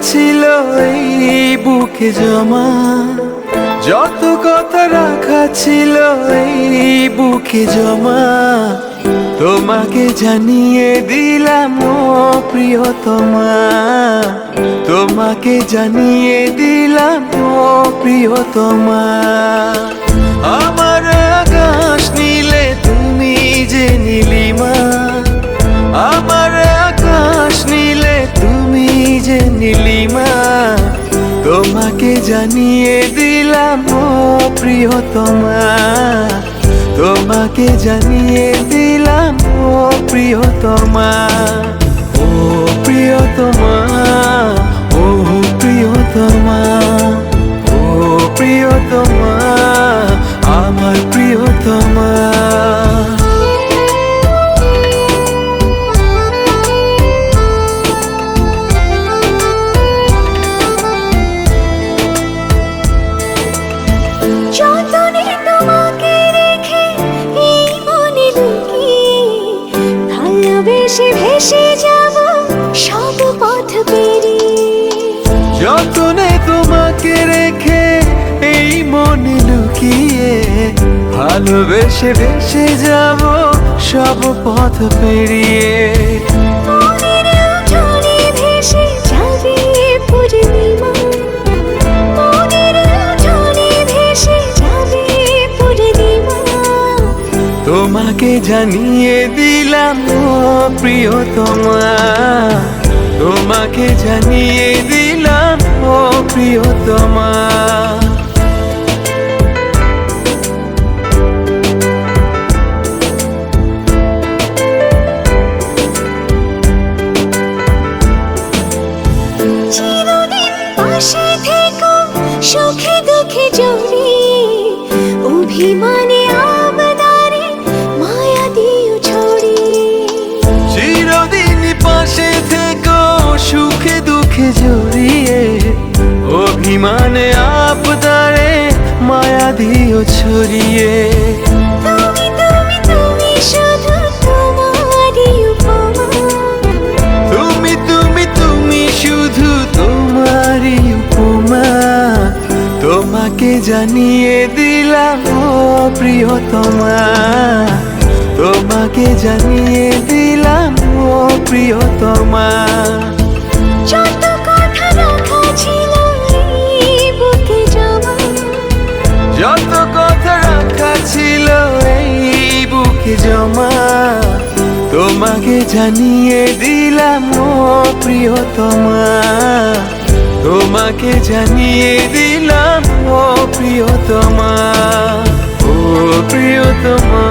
ছিল এই বুকে জমা, যত কথা রাখা ছিল এই বুকে জমা, তোমাকে জানিয়ে দিলাম ও প্রিয়তমা, তোমাকে জানিয়ে দিলাম ও প্রিয়তমা। আমার আকাশ নীলে তুমি যে নীলিমা, আমার আকাশ নীলে তুমি যে নীলিমা, তোমাকে জানিয়ে দিলাম ও প্রিয়তমা, তোমাকে জানিয়ে দিলাম ও প্রিয়তমা। ও প্রিয়তমা, ও প্রিয়তমা, ও প্রিয়তমা, আমার প্রিয়তমা। যতনে তোমাকে রেখে এই মনে লুকিয়ে, ভালোবেসে ভেসে যাব সব পথ পেরিয়ে। যতনে তোমাকে রেখে এই মনে লুকিয়ে, ভালোবেসে ভেসে যাব সব পথ পেরিয়ে। মনের উঠোনে ভেসে যাবে পূর্ণিমা, মনের উঠোনে ভেসে যাবে পূর্ণিমা, তোমাকে জানিয়ে দিলাম ও প্রিয়তমা, তোমাকে জানিয়ে দিলাম ও প্রিয়তমা। চিরদিন পাশে থেকো সুখে দুঃখে জড়িয়ে, অভিমানে আবদারে মায়া দিও ছড়িয়ে। চিরদিন পাশে থেকো সুখে দুঃখে জড়িয়ে, অভিমানে আবদারে মায়া দিও ছড়িয়ে। তুমি তুমি তুমি শুধু তোমারই উপমা, তুমি তুমি তুমি শুধু তোমারই উপমা, তোমাকে জানিয়ে দিলাম ও প্রিয়তমা, তোমাকে জানিয়ে দিলাম ও প্রিয়তমা। যত কথা রাখা ছিল এই বুকে জমা, যত কথা রাখা ছিল এই বুকে জমা, তোমাকে জানিয়ে দিলাম ও প্রিয়তমা, তোমাকে জানিয়ে দিলাম ও প্রিয়তমা, ও প্রিয়তমা।